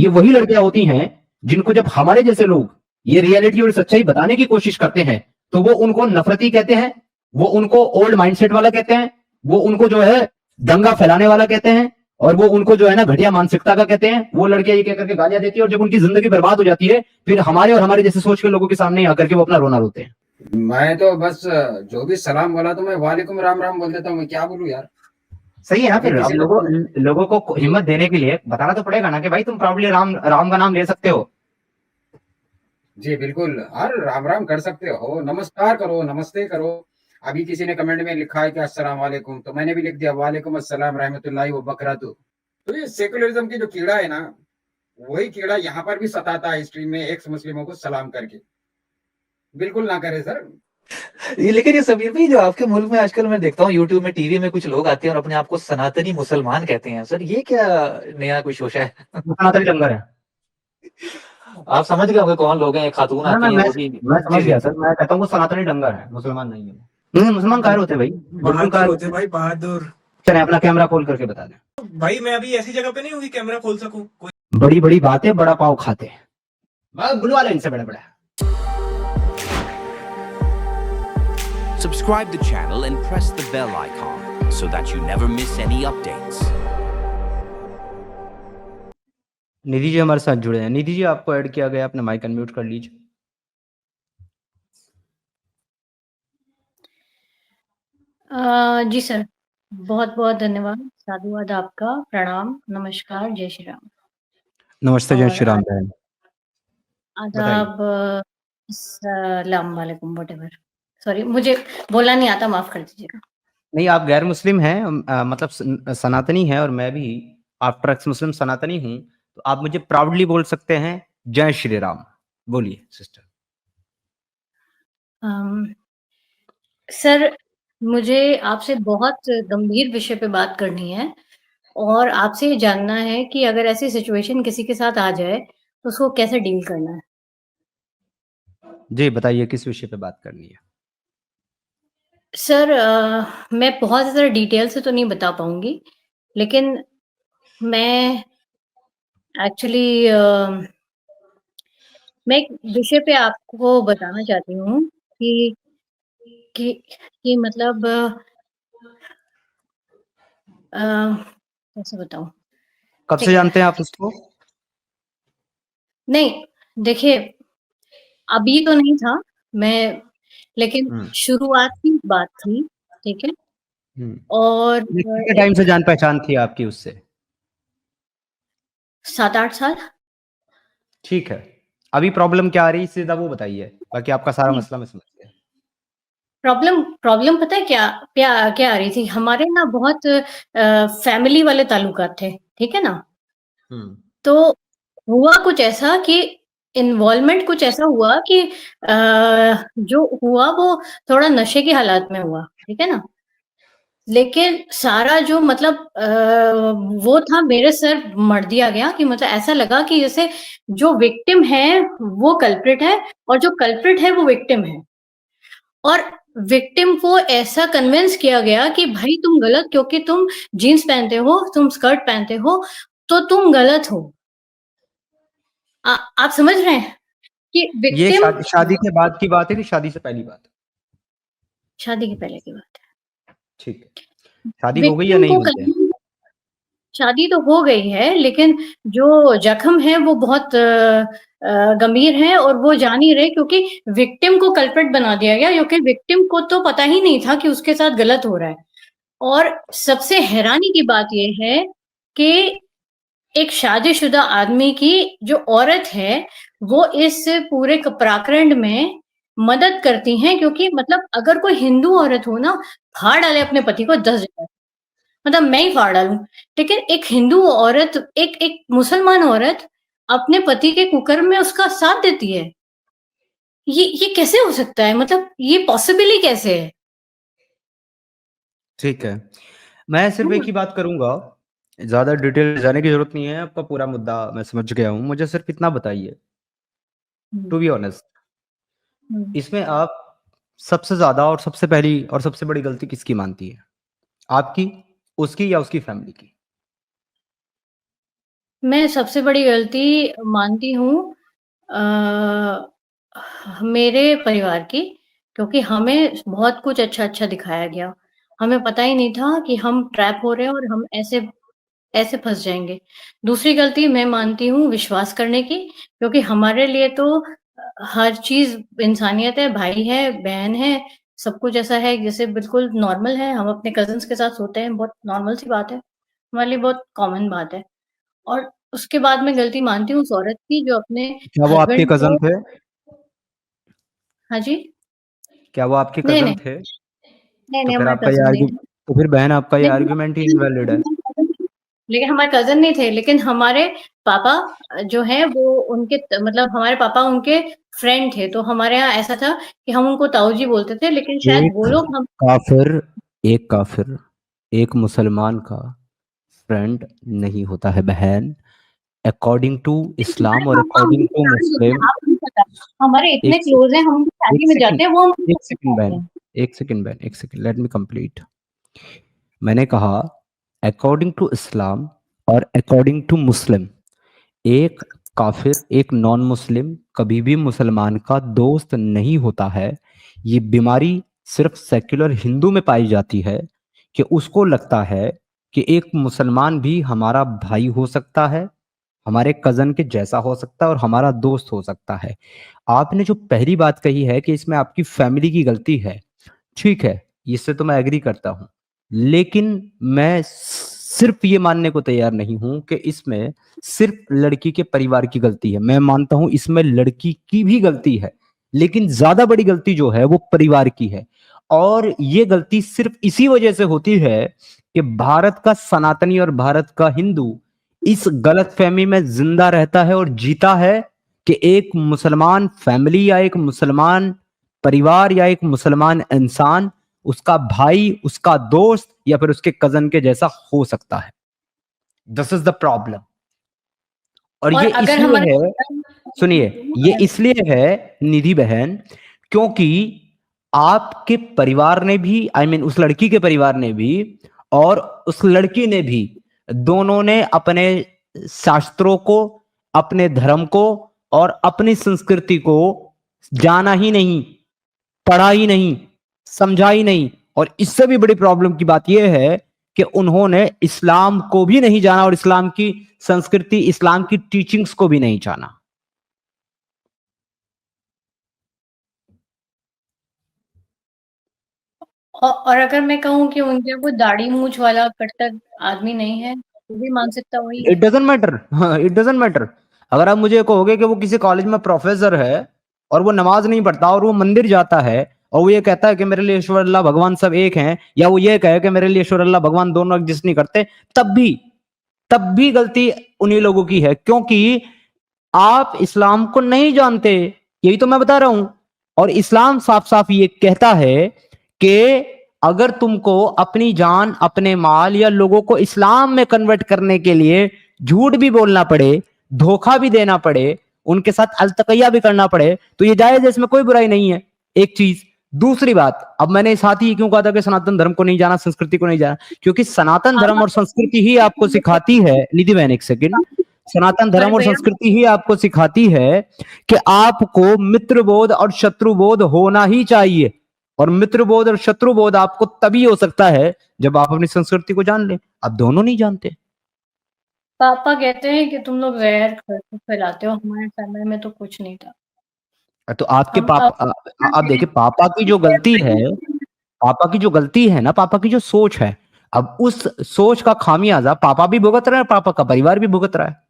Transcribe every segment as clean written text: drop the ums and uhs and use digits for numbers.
ये वही लड़कियां होती हैं जिनको जब हमारे जैसे लोग ये रियलिटी और सच्चाई बताने की कोशिश करते हैं तो वो उनको नफरती कहते हैं, वो उनको ओल्ड माइंडसेट वाला कहते हैं, वो उनको जो है दंगा फैलाने वाला कहते हैं, और वो उनको जो है ना घटिया मानसिकता का कहते हैं। वो लड़कियां ये कह करके गालियां देती है, और जब उनकी जिंदगी बर्बाद हो जाती है फिर हमारे और हमारे जैसे सोच के लोगों के सामने आकर के वो अपना रोना रोते हैं। मैं तो बस जो भी सलाम बोला तो मैं वालेकुम राम राम बोल देता हूँ, मैं क्या बोलूं यार। सही है ना, फिर अब लोगों को हिम्मत देने के लिए बताना तो पड़ेगा ना कि भाई तुम प्राउडली राम राम का नाम ले सकते हो। जी बिल्कुल, हर राम राम कर सकते हो, नमस्कार करो, नमस्ते करो। अभी किसी ने कमेंट में लिखा है कि अस्सलाम वालेकुम, तो मैंने भी लिख दिया वालेकुम अस्सलाम रहमतुल्लाहि व बरकातहू। तो ये सेकुलरिज्म की जो कीड़ा है ना, वही कीड़ा यहाँ पर भी सताता है स्ट्रीम में एक्स मुस्लिमों को सलाम करके। बिल्कुल ना करे सर। ये लेकिन ये समीर भाई, जो आपके मुल्क में आजकल मैं देखता हूँ यूट्यूब में, टीवी में कुछ लोग आते हैं और अपने आप को सनातनी मुसलमान कहते हैं सर, ये क्या नया कोई शोशा है? सनातनी लंगर है। आप समझ गए होंगे कौन लोग हैं, खातून आती हैं वो भी। मैं समझ गया सर, मैं कहता हूँ वो सनातनी डंगर है, मुसलमान नहीं है। मुसलमान कायर होते भाई, बहादुर होते भाई, बहादुर। चले अपना कैमरा खोल करके बता दें भाई मैं अभी ऐसी जगह पे नहीं हूँ कि कैमरा खोल सकूं। बड़ी बड़ी बातें बड़ा पाव खाते हैं, बुलवा ले इनसे बड़ा बड़ा। Subscribe the channel and press the bell icon so that you never miss any updates. Nidhi ji हमारे साथ जुड़े हैं। निधि जी आपको ऐड किया गया, अपना माइक अनम्यूट कर लीजिए। जी सर, बहुत बहुत धन्यवाद, साधुवाद आपका, प्रणाम, नमस्कार, जय श्री राम। नमस्ते, जय श्री राम बहन। आदाब, सलाम वालेकुम, व्हाटएवर। सॉरी, मुझे बोलना नहीं आता, माफ कर दीजिएगा। नहीं, आप गैर मुस्लिम हैं, मतलब सनातनी हैं, और मैं भी आफ्टर एक्स मुस्लिम सनातनी हूँ, तो आप मुझे प्राउडली बोल सकते हैं जय श्री राम। बोलिए सिस्टर। सर, मुझे आपसे बहुत गंभीर विषय पे बात करनी है, और आपसे ये जानना है कि अगर ऐसी सिचुएशन किसी के साथ आ जाए तो उसको कैसे डील करना है? जी बताइए, किस विषय पे बात करनी है? सर, मैं बहुत ज़्यादा डिटेल से तो नहीं बता पाऊँगी, लेकिन मैं एक्चुअली मैं एक विषय पे आपको बताना चाहती हूँ कि कि मतलब कैसे बताऊँ? कब से जानते हैं आप उसको? नहीं, देखिए, अभी तो नहीं था, मैं लेकिन शुरुआत की बात थी, ठीक है? और कितने टाइम से जान पहचान थी आपकी उससे? 7-8 साल। ठीक है। अभी प्रॉब्लम क्या आ रही है, सीधा वो बताइए, बाकी आपका सारा मसला मैं समझ गया। प्रॉब्लम पता है क्या क्या आ रही थी? हमारे ना बहुत फैमिली वाले ताल्लुकात थे, ठीक है ना? तो हुआ कुछ ऐसा कि इन्वॉल्वमेंट कुछ ऐसा हुआ कि जो हुआ वो थोड़ा नशे की हालात में हुआ, ठीक है ना? लेकिन सारा जो मतलब वो था, मेरे सर मढ़ दिया गया कि मतलब ऐसा लगा कि जैसे जो विक्टिम है वो कल्प्रिट है, और जो कल्प्रिट है वो विक्टिम है। और विक्टिम को ऐसा कन्विंस किया गया कि भाई तुम गलत, क्योंकि तुम जीन्स पहनते हो, तुम स्कर्ट पहनते हो, तो तुम गलत हो। आप समझ रहे हैं कि ये विक्टिम शादी के बाद की बात है कि शादी से पहली बात? शादी के पहले की बात है। ठीक है। शादी हो गई या नहीं हुई है? शादी तो हो गई है, लेकिन जो जख्म है वो बहुत गंभीर है, और वो जा नहीं रहे, क्योंकि विक्टिम को कल्प्रिट बना दिया गया, क्योंकि विक्टिम को तो पता ही नहीं था कि उसके साथ गलत हो रहा है। और सबसे हैरानी की बात ये है कि एक शादीशुदा आदमी की जो औरत है, वो इस पूरे प्रकरण में मदद करती हैं, क्योंकि मतलब अगर कोई हिंदू औरत हो ना, फाड़ डाले अपने पति को 10 जगह, मतलब मैं ही फाड़ डालूँ। लेकिन एक हिंदू औरत, एक मुसलमान औरत अपने पति के कुकर्म में उसका साथ देती है। ये कैसे हो सकता है? मतलब ये पॉसिबल ही कैसे है? ठीक है। मैं सिर्फ एक ही बात करूँगा, ज़्यादा डिटेल जाने की ज़रूरत नहीं है, आपका पूरा मुद्दा मैं समझ गया हूँ। मुझे सिर्फ इतना बताइए, टू बी ऑनेस्ट, इसमें आप सबसे ज़्यादा और सबसे पहली और सबसे बड़ी गलती किसकी मानती है? आपकी, उसकी, या उसकी फैमिली की? मैं सबसे बड़ी गलती मानती हूँ मेरे परिवार की, क्योंकि हमें बहुत कुछ अच्छा-अच्छा दिखाया गया। हमें पता ही नहीं था कि हम ट्रैप हो रहे हैं और हम ऐसे ऐसे फँस जाएँगे। दूसरी गलती मैं मानती हूँ विश्वास करने की, क्योंकि हमारे लिए तो हर चीज़ इंसानियत है, भाई है, बहन है, सब कुछ ऐसा है जैसे बिल्कुल नॉर्मल है। हम अपने कज़िन्स के साथ सोते हैं, बहुत नॉर्मल सी बात है। हमारे लिए बहुत कॉमन बात है। और उसके बाद मैं गलती मानती हूँ उस औरत की जो अपने क्या वो आपके हस्बैंड कजन को। थे? हाँ जी? क्या वो आपके नहीं, कजन नहीं। थे? नहीं, तो नहीं, फिर हमारे आपका ये कज़िन नहीं आर्ग्यू थे। तो फिर बहन आपका ये नहीं, आर्ग्यूमेंट ही इनवैलिड है। लेकिन हमारे कज़िन नहीं थे, लेकिन हमारे पापा जो हैं वो उनके मतलब हमारे पापा उनके फ्रेंड थे, तो हमारे यहाँ ऐसा था कि हम उनको ताऊ जी बोलते थे, लेकिन शायद एक वो लोग हम काफिर एक काफिर एक मुसलमान का फ्रेंड नहीं होता है बहन। अकॉर्डिंग टू हमारे इस्लाम और पापा अकॉर्डिंग उनके टू फ्रेंड होते हैं, मुस्लिम। आपको नहीं पता। हमारे इतने एक से, क्लोज़ हैं, हम उनकी एक शादी में सेकंड जाते हैं, वो हमको एक सब सेकंड सिखाते बहन हैं। एक सेकंड लेट मी कंप्लीट। मैंने कहा अकॉर्डिंग टू इस्लाम और अकॉर्डिंग टू मुस्लिम, एक काफिर एक नॉन मुस्लिम कभी भी मुसलमान का दोस्त नहीं होता है। ये बीमारी सिर्फ सेक्युलर हिंदू में पाई जाती है कि उसको लगता है कि एक मुसलमान भी हमारा भाई हो सकता है, हमारे कजन के जैसा हो सकता है और हमारा दोस्त हो सकता है। आपने जो पहली बात कही है कि इसमें आपकी फैमिली की गलती है, ठीक है, इससे तो मैं एग्री करता हूं, लेकिन मैं सिर्फ ये मानने को तैयार नहीं हूं कि इसमें सिर्फ लड़की के परिवार की गलती है। मैं मानता हूं इसमें लड़की की भी गलती है, लेकिन ज्यादा बड़ी गलती जो है वो परिवार की है। और ये गलती सिर्फ इसी वजह से होती है कि भारत का सनातनी और भारत का हिंदू इस गलतफहमी में जिंदा रहता है और जीता है कि एक मुसलमान फैमिली या एक मुसलमान परिवार या एक मुसलमान इंसान उसका भाई, उसका दोस्त या फिर उसके कजन के जैसा हो सकता है। This is the problem. और और ये अगर इसलिए हमारे है, सुनिए, ये इसलिए है निधि बहन, क्योंकि आपके परिवार ने भी, आई मीन उस लड़की के परिवार ने भी और उस लड़की ने भी, दोनों ने अपने शास्त्रों को, अपने धर्म को और अपनी संस्कृति को जाना ही नहीं, पढ़ा ही नहीं, समझा ही नहीं। और इससे भी बड़ी प्रॉब्लम की बात यह है कि उन्होंने इस्लाम को भी नहीं जाना और इस्लाम की संस्कृति, इस्लाम की टीचिंग्स को भी नहीं जाना। और अगर मैं कहूँ कि उनके कोई दाढ़ी मूछ वाला कट्टर आदमी नहीं है, तो भी मानसिकता वही इट है। Doesn't matter, it doesn't matter. अगर आप मुझे कहोगे कि वो किसी कॉलेज में प्रोफेसर है और वो नमाज नहीं पढ़ता और वो मंदिर जाता है और वो ये कहता है कि मेरे लिए ईश्वर अल्लाह भगवान सब एक हैं, या वो ये कहे कि मेरे लिए ईश्वर अल्लाह भगवान दोनों एग्जिस्ट नहीं करते, तब भी गलती उन्हीं लोगों की है, क्योंकि आप इस्लाम को नहीं जानते। यही तो मैं बता रहा हूं। और इस्लाम साफ साफ ये कहता है कि अगर तुमको अपनी जान, अपने माल या लोगों को इस्लाम में कन्वर्ट करने के लिए झूठ भी बोलना पड़े, धोखा भी देना पड़े, उनके साथ अलतकैया भी करना पड़े, तो ये जायज है, इसमें कोई बुराई नहीं है। एक चीज। दूसरी बात, अब मैंने साथ ही क्यों कहा था कि सनातन धर्म को नहीं जाना, संस्कृति को नहीं जाना, क्योंकि सनातन धर्म और संस्कृति ही आपको सिखाती है, निधि बहन एक सेकंड, सनातन पर धर्म और भैया संस्कृति ही आपको सिखाती है कि आपको मित्रबोध और शत्रुबोध होना ही चाहिए। और मित्रबोध और शत्रुबोध आपको तभी हो सकता है जब आप अपनी संस्कृति को जान लें। आप दोनों नहीं जानते। पापा कहते हैं कि तुम लोग ज़हर फैलाते हो, हमारे समय में तो कुछ नहीं था। तो आपके हम अब पापा, आप देखिए, पापा की जो गलती है, पापा की जो गलती है ना, पापा की जो सोच है, अब उस सोच का खामियाजा पापा भी भुगत रहे हैं, पापा का परिवार भी भुगत रहा है।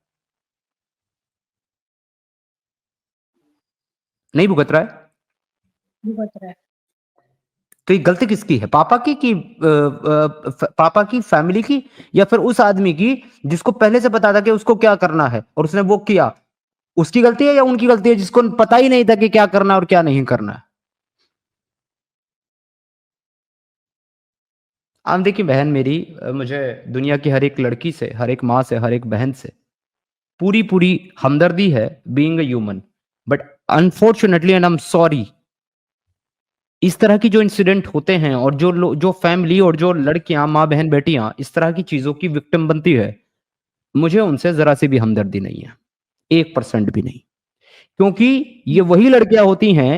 नहीं भुगत रहा है? भुगत रहा है। तो ये गलती किसकी है, पापा की कि पापा की, फैमिली की, या फिर उस आदमी की जिसको पहले से पता था कि उसको क्या करना है और उसने वो किया? उसकी गलती है या उनकी गलती है जिसको पता ही नहीं था कि क्या करना है और क्या नहीं करना है? आप देखिए बहन मेरी, मुझे दुनिया की हर एक लड़की से, हर एक माँ से, हर एक बहन से पूरी पूरी हमदर्दी है, being a human. But unfortunately and I am sorry, इस तरह की जो इंसिडेंट होते हैं और जो फैमिली और जो लड़कियां, माँ बहन बेटियां इस तरह की चीजों की विक्टिम बनती है, मुझे उनसे जरा सी भी हमदर्दी नहीं है, 1% भी नहीं। क्योंकि ये वही लड़कियां होती हैं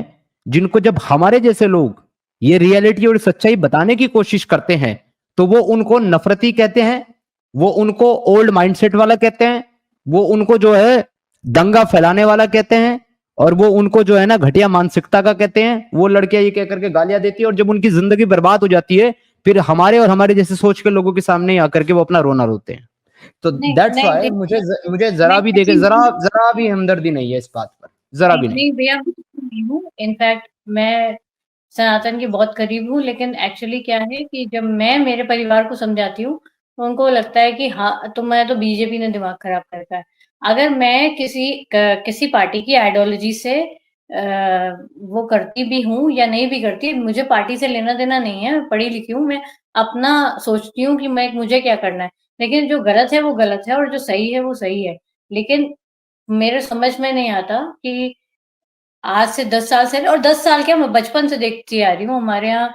जिनको जब हमारे जैसे लोग ये रियलिटी और सच्चाई बताने की कोशिश करते हैं तो वो उनको नफरती कहते हैं, वो उनको ओल्ड माइंडसेट वाला कहते हैं, वो उनको जो है दंगा फैलाने वाला कहते हैं, और वो उनको जो है ना घटिया मानसिकता का कहते हैं। वो लड़कियां ये कह करके गालियां देती है, और जब उनकी जिंदगी बर्बाद हो जाती है फिर हमारे और हमारे जैसे सोच के लोगों के सामने आकर के वो अपना रोना रोते हैं। तो नहीं दैट्स नहीं व्हाई देखिए, मुझे जरा मैं भी ऐसी देखे जरा भी हमदर्दी नहीं है इस बात पर, जरा भी नहीं नहीं। नहीं भैया, नहीं हूँ। इनफैक्ट मैं सनातन की बहुत करीब हूँ, लेकिन एक्चुअली क्या है कि जब मैं मेरे परिवार को समझाती हूँ तो उनको लगता है कि हाँ, तो मैं तो बीजेपी ने दिमाग खराब कर रखा है। अगर मैं किसी पार्टी की आइडियोलॉजी से वो करती भी हूँ या नहीं भी करती, मुझे पार्टी से लेना देना नहीं है। मैं पढ़ी लिखी हूँ, मैं अपना सोचती हूँ कि मैं मुझे क्या करना है। लेकिन जो गलत है वो गलत है और जो सही है वो सही है। लेकिन मेरे समझ में नहीं आता कि आज से 10 साल से, और 10 साल क्या, मैं बचपन से देखती आ रही हूँ। हमारे यहाँ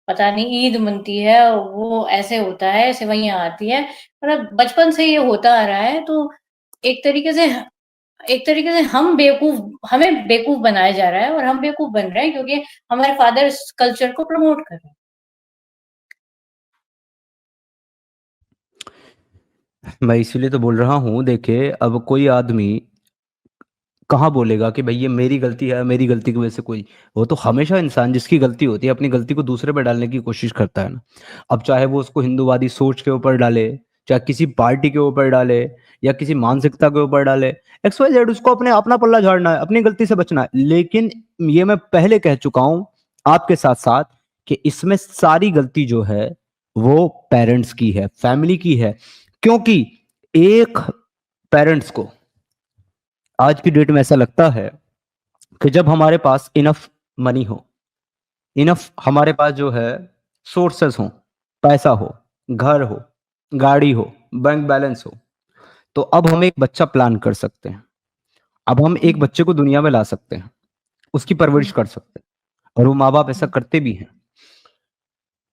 पता नहीं ईद मनती है, वो ऐसे होता है, सेवइयाँ आती हैं, मतलब बचपन से ये होता आ रहा है। तो एक तरीके से हमें बेवकूफ़ बनाया जा रहा है, और हम बेवकूफ़ बन रहे हैं क्योंकि हमारे फादर इस कल्चर को प्रमोट कर रहे हैं। मैं इसीलिए तो बोल रहा हूँ, देखिए अब कोई आदमी कहाँ बोलेगा कि भाई ये मेरी गलती है, मेरी गलती की वजह से कोई, वो तो हमेशा इंसान जिसकी गलती होती है अपनी गलती को दूसरे पे डालने की कोशिश करता है ना। अब चाहे वो उसको हिंदूवादी सोच के ऊपर डाले, चाहे किसी पार्टी के ऊपर डाले, या किसी मानसिकता के ऊपर डाले, एक्स वाई जेड, उसको अपने अपना पल्ला झाड़ना है, अपनी गलती से बचना है। लेकिन ये मैं पहले कह चुका हूं आपके साथ साथ कि इसमें सारी गलती जो है वो पेरेंट्स की है, फैमिली की है। क्योंकि एक पेरेंट्स को आज की डेट में ऐसा लगता है कि जब हमारे पास इनफ मनी हो, इनफ हमारे पास जो है सोर्सेस हो, पैसा हो, घर हो, गाड़ी हो, बैंक बैलेंस हो, तो अब हम एक बच्चा प्लान कर सकते हैं। अब हम एक हुँ, बच्चे को दुनिया में ला सकते हैं, उसकी परवरिश हुँ, कर सकते हैं, और वो माँ बाप ऐसा हुँ, करते भी हैं।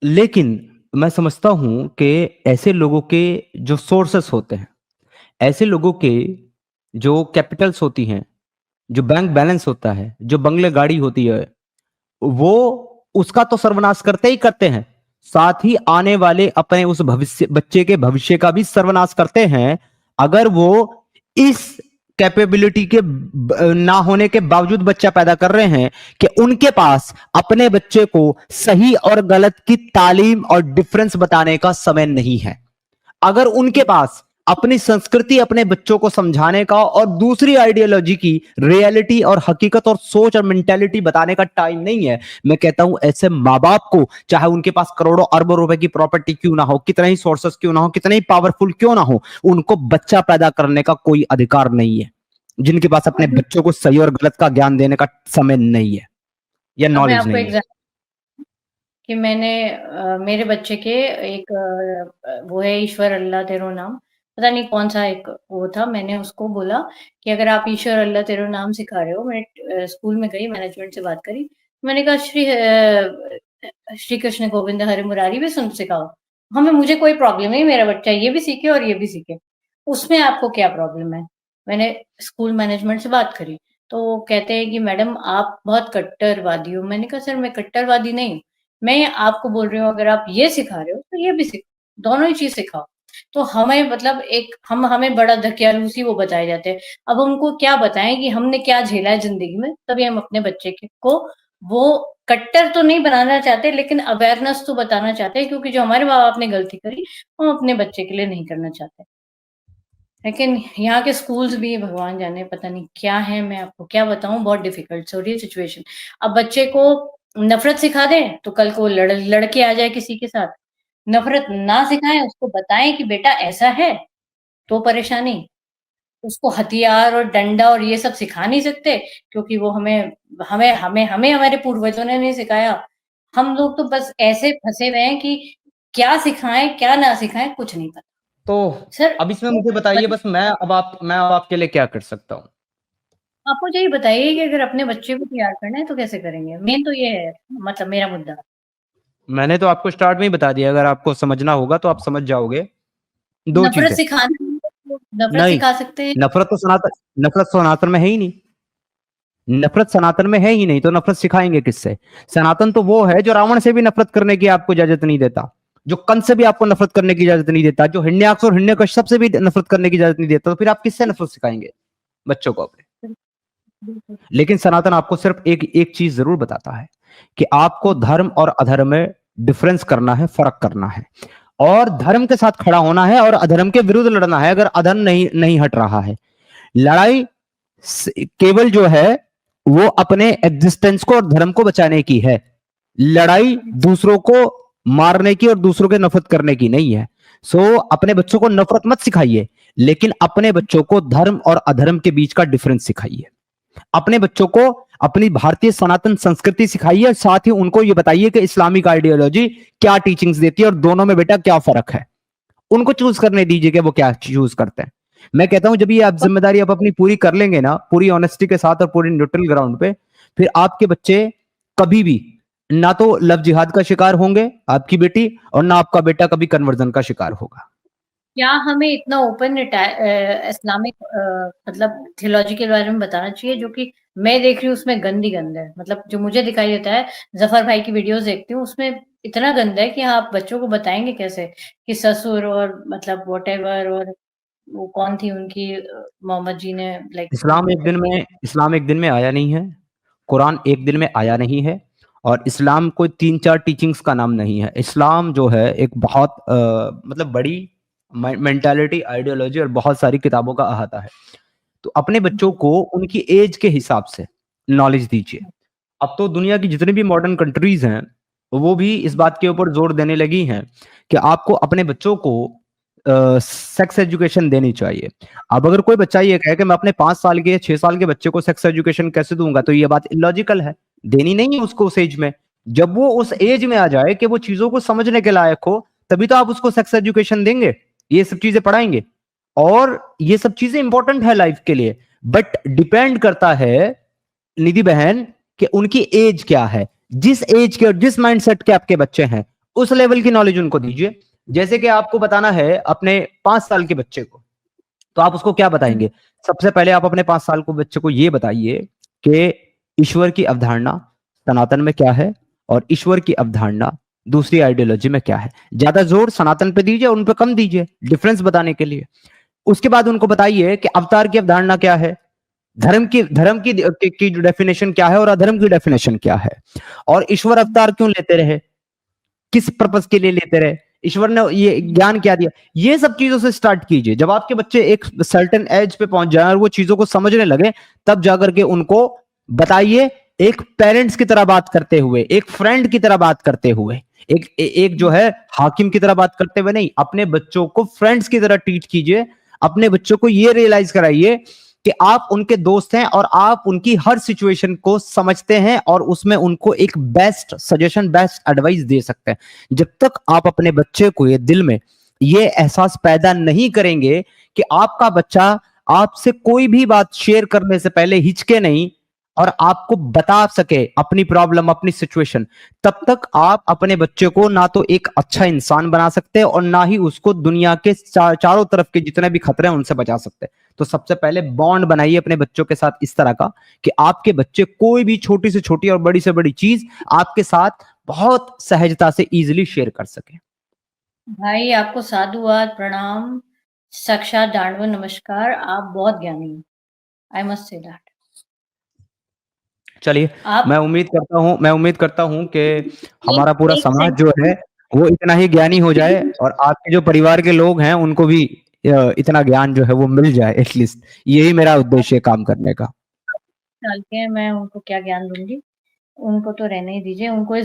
लेकिन मैं समझता हूं कि ऐसे लोगों के जो सोर्सेस होते हैं, ऐसे लोगों के जो कैपिटल्स होती हैं, जो बैंक बैलेंस होता है, जो बंगले गाड़ी होती है, वो उसका तो सर्वनाश करते ही करते हैं, साथ ही आने वाले अपने उस भविष्य, बच्चे के भविष्य का भी सर्वनाश करते हैं। अगर वो इस कैपेबिलिटी के ना होने के बावजूद बच्चा पैदा कर रहे हैं कि उनके पास अपने बच्चे को सही और गलत की तालीम और डिफरेंस बताने का समय नहीं है, अगर उनके पास अपनी संस्कृति अपने बच्चों को समझाने का और दूसरी आइडियोलॉजी की रियलिटी और हकीकत और सोच और मेंटेलिटी बताने का टाइम नहीं है, मैं कहता हूं ऐसे माँ बाप को, चाहे उनके पास करोड़ों अरबों रुपए की प्रॉपर्टी क्यों ना हो, कितने ही सोर्सेस क्यों ना हो, कितने ही पावरफुल क्यों ना हो, उनको बच्चा पैदा करने का कोई अधिकार नहीं है, जिनके पास अपने अब बच्चों को सही और गलत का ज्ञान देने का समय नहीं है या अब मैं नॉलेज आपको नहीं है। कि मैंने मेरे बच्चे के एक वो है ईश्वर अल्लाह तेरो नाम, पता नहीं कौन-सा एक वो था, मैंने उसको बोला कि अगर आप ईश्वर अल्लाह तेरो नाम सिखा रहे हो, मैं स्कूल में गई, मैनेजमेंट से बात करी, मैंने कहा श्री कृष्ण गोविंद हरे मुरारी भी सिखाओ। मुझे कोई प्रॉब्लम नहीं, मेरा बच्चा ये भी सीखे और ये भी सीखे, उसमें आपको क्या प्रॉब्लम है? मैंने स्कूल मैनेजमेंट से बात करी, तो वो कहते हैं कि मैडम आप बहुत कट्टरवादी हो। मैंने कहा सर मैं कट्टरवादी नहीं हूँ, मैं आपको बोल रही हूँ अगर आप ये सिखा रहे हो तो ये भी सीखो, दोनों ही चीज़ सिखाओ। तो हमें मतलब एक हमें बड़ा धकियालूसी वो बताए जाते हैं। अब उनको क्या बताएँ कि हमने क्या झेला है ज़िंदगी में, तभी हम अपने बच्चे को वो कट्टर तो नहीं बनाना चाहते, लेकिन अवेयरनेस तो बताना चाहते हैं, क्योंकि जो हमारे माँ-बाप ने गलती करी, हम अपने बच्चे के लिए नहीं करना चाहते। लेकिन यहाँ के स्कूल्स भी भगवान जाने पता नहीं क्या है, मैं आपको क्या बताऊँ, बहुत डिफ़िकल्ट हो रही है सिचुएशन। अब बच्चे को नफ़रत सिखा दें, तो कल को लड़ के आ जाए किसी के साथ। नफ़रत ना सिखाएँ, उसको बताएँ कि बेटा ऐसा है, तो परेशानी। उसको हथियार और डंडा और ये सब सिखा नहीं सकते, क्योंकि वो हमें हमारे पूर्वजों ने नहीं सिखाया। हम लोग तो बस ऐसे फँसे हुए हैं कि क्या सिखाएँ, क्या ना सिखाएँ, कुछ नहीं पता। तो सर, अब इसमें मुझे बताइए, बस मैं अब आपके लिए क्या कर सकता हूँ? आप मुझे ये बताइए कि अगर अपने बच्चे को तैयार करना है तो कैसे करेंगे? मेन तो ये है मतलब मेरा मुद्दा। मैंने तो आपको स्टार्ट में ही बता दिया, अगर आपको समझना होगा तो आप समझ जाओगे। 2 नफ़रत चीज़ें। सिखाना नफरत नहीं, सिखा सकते हैं। नफरत तो सनातन में है ही नहीं। नफरत सनातन में है ही नहीं, तो नफरत सिखाएंगे किससे? सनातन तो वो है जो रावण से भी नफरत करने की आपको इजाजत नहीं देता, जो कंस से भी आपको नफरत करने की इजाजत नहीं देता, जो हिरण्याक्ष और हिरण्यकश्यप से भी नफरत करने की इजाजत नहीं देता, तो फिर आप किससे नफरत सिखाएंगे बच्चों को अपने? बिल्कुल। लेकिन सनातन आपको सिर्फ एक एक चीज जरूर बताता है कि आपको धर्म और अधर्म में डिफरेंस करना है, फर्क करना है, और धर्म के साथ खड़ा होना है और अधर्म के विरुद्ध लड़ना है। अगर अधर्म नहीं नहीं हट रहा है, लड़ाई केवल जो है वो अपने एग्जिस्टेंस को और धर्म को बचाने की है। लड़ाई दूसरों को मारने की और दूसरों के नफरत करने की नहीं है। सो अपने बच्चों को नफरत मत सिखाइए, लेकिन अपने बच्चों को धर्म और अधर्म के बीच का डिफरेंस सिखाइए। अपने बच्चों को अपनी भारतीय सनातन संस्कृति सिखाइए, और साथ ही उनको यह बताइए कि इस्लामिक आइडियोलॉजी क्या टीचिंग्स देती है और दोनों में बेटा क्या फर्क है। उनको चूज करने दीजिए कि वो क्या चूज करते हैं। मैं कहता हूं जब ये आप जिम्मेदारी आप अपनी पूरी कर लेंगे ना, पूरी ऑनेस्टी के साथ और पूरी न्यूट्रल ग्राउंड पे, फिर आपके बच्चे कभी भी ना तो लव जिहाद का शिकार होंगे आपकी बेटी, और ना आपका बेटा कभी कन्वर्जन का शिकार होगा। क्या हमें इतना ओपन इस्लामिक मतलब थियोलॉजी के बारे में बताना चाहिए, जो कि मैं देख रही हूँ उसमें गंद ही गंद है। मतलब जो मुझे दिखाई देता है, जफर भाई की वीडियोस देखती हूँ, उसमें इतना गंद है कि आप बच्चों को बताएंगे कैसे कि ससुर और मतलब व्हाटएवर, और वो कौन थी उनकी मोहम्मद जी ने लाइक इस्लाम एक दिन में आया नहीं है, कुरान एक दिन में आया नहीं है, और इस्लाम कोई 3-4 टीचिंग्स का नाम नहीं है। इस्लाम जो है एक बहुत मतलब बड़ी मेंटालिटी, आइडियोलॉजी और बहुत सारी किताबों का अहाता है। तो अपने बच्चों को उनकी एज के हिसाब से नॉलेज दीजिए। अब तो दुनिया की जितनी भी मॉडर्न कंट्रीज हैं वो भी इस बात के ऊपर जोर देने लगी हैं कि आपको अपने बच्चों को सेक्स एजुकेशन देनी चाहिए। अब अगर कोई बच्चा ये कहे कि मैं अपने 5 साल के या 6 साल के बच्चे को सेक्स एजुकेशन कैसे दूंगा, तो ये बात इलॉजिकल है। देनी नहीं है उसको उस एज में। जब वो उस एज में आ जाए कि वो चीजों को समझने के लायक हो, तभी तो आप उसको सेक्स एजुकेशन देंगे, ये सब चीजें पढ़ाएंगे। और ये सब चीजें इंपॉर्टेंट है लाइफ के लिए, बट डिपेंड करता है निधि बहन कि उनकी एज क्या है। जिस एज के और जिस माइंडसेट के आपके बच्चे हैं, उस लेवल की नॉलेज उनको दीजिए। जैसे कि आपको बताना है अपने 5 साल के बच्चे को, तो आप उसको क्या बताएंगे? सबसे पहले आप अपने 5 साल को बच्चे को यह बताइए कि ईश्वर की अवधारणा सनातन में क्या है और ईश्वर की अवधारणा दूसरी आइडियोलॉजी में क्या है। ज्यादा जोर सनातन पे दीजिए, उन पे कम दीजिए, डिफरेंस बताने के लिए। उसके बाद उनको बताइए कि अवतार की अवधारणा क्या है, धर्म की डेफिनेशन क्या है और अधर्म की डेफिनेशन क्या है, और ईश्वर अवतार क्यों लेते रहे, किस पर्पस के लिए लेते रहे, ईश्वर ने ये ज्ञान क्या दिया। ये सब चीजों से स्टार्ट कीजिए। जब आपके बच्चे एक सर्टेन एज पे पहुंच जाए और वो चीजों को समझने लगे, तब जाकर के उनको बताइए, एक पेरेंट्स की तरह बात करते हुए, एक फ्रेंड की तरह बात करते हुए, एक जो है हाकिम की तरह बात करते हुए नहीं, अपने बच्चों को फ्रेंड्स की तरह ट्रीट कीजिए। अपने बच्चों को ये रियलाइज कराइए कि आप उनके दोस्त हैं और आप उनकी हर सिचुएशन को समझते हैं और उसमें उनको एक बेस्ट सजेशन, बेस्ट एडवाइस दे सकते हैं। जब तक आप अपने बच्चे को ये दिल में ये एहसास पैदा नहीं करेंगे कि आपका बच्चा आपसे कोई भी बात शेयर करने से पहले हिचके नहीं और आपको बता सके अपनी प्रॉब्लम, अपनी सिचुएशन, तब तक आप अपने बच्चे को ना तो एक अच्छा इंसान बना सकते हैं और ना ही उसको दुनिया के चारों तरफ के जितने भी खतरे हैं उनसे बचा सकते हैं। तो सबसे पहले बॉन्ड बनाइए अपने बच्चों के साथ इस तरह का कि आपके बच्चे कोई भी छोटी से छोटी और बड़ी से बड़ी चीज आपके साथ बहुत सहजता से इजीली शेयर कर सके। भाई आपको साधुवाद, प्रणाम, साक्षात दांडवन नमस्कार। आप बहुत ज्ञानी हैं। I must say that. चलिए, आप मैं उम्मीद करता हूं कि हमारा पूरा एक समाज जो है वो इतना ही ज्ञानी हो जाए और आपके जो परिवार के लोग हैं उनको भी इतना ज्ञान जो है वो मिल जाए एटलीस्ट। यही मेरा उद्देश्य है काम करने का। साल के हैं, मैं उनको क्या ज्ञान दूंगी? उनको तो रहने ही दीजिए। उनको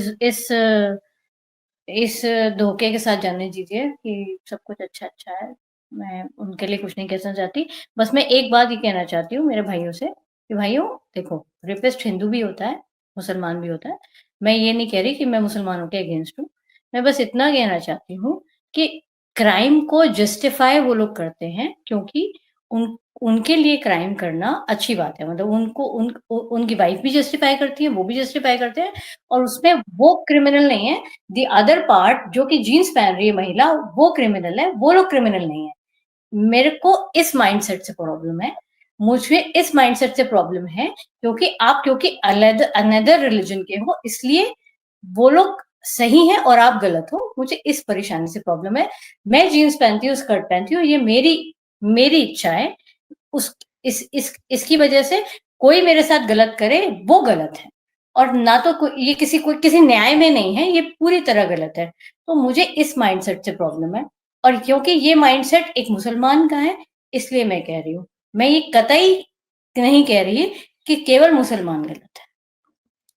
इस धोखे के साथ जाने दीजिए कि सब कुछ अच्छा अच्छा है। मैं उनके लिए कुछ नहीं कहना चाहती। बस मैं एक बात ही कहना चाहती हूँ मेरे भाइयों से कि भाइयों देखो, रेपिस्ट हिंदू भी होता है, मुसलमान भी होता है। मैं ये नहीं कह रही कि मैं मुसलमानों के अगेंस्ट हूँ। मैं बस इतना कहना चाहती हूँ कि क्राइम को जस्टिफाई वो लोग करते हैं क्योंकि उनके लिए क्राइम करना अच्छी बात है। मतलब उनकी वाइफ भी जस्टिफाई करती है, वो भी जस्टिफाई करते हैं, और उसमें वो क्रिमिनल नहीं है। द अदर पार्ट जो कि जीन्स पहन रही है महिला, वो क्रिमिनल है, वो लोग क्रिमिनल नहीं है। मेरे को इस माइंडसेट से प्रॉब्लम है, मुझे इस माइंडसेट से प्रॉब्लम है क्योंकि अनदर रिलीजन के हो, इसलिए वो लोग सही है और आप गलत हो। मुझे इस परेशानी से प्रॉब्लम है। मैं जीन्स पहनती हूँ, स्कर्ट पहनती हूँ, ये मेरी इच्छा है। इसकी वजह से कोई मेरे साथ गलत करे वो गलत है, और ना तो ये किसी न्याय में नहीं है, ये पूरी तरह गलत है। तो मुझे इस माइंडसेट से प्रॉब्लम है, और क्योंकि ये माइंडसेट एक मुसलमान का है, इसलिए मैं कह रही हूँ। मैं ये कतई नहीं कह रही कि केवल मुसलमान गलत है,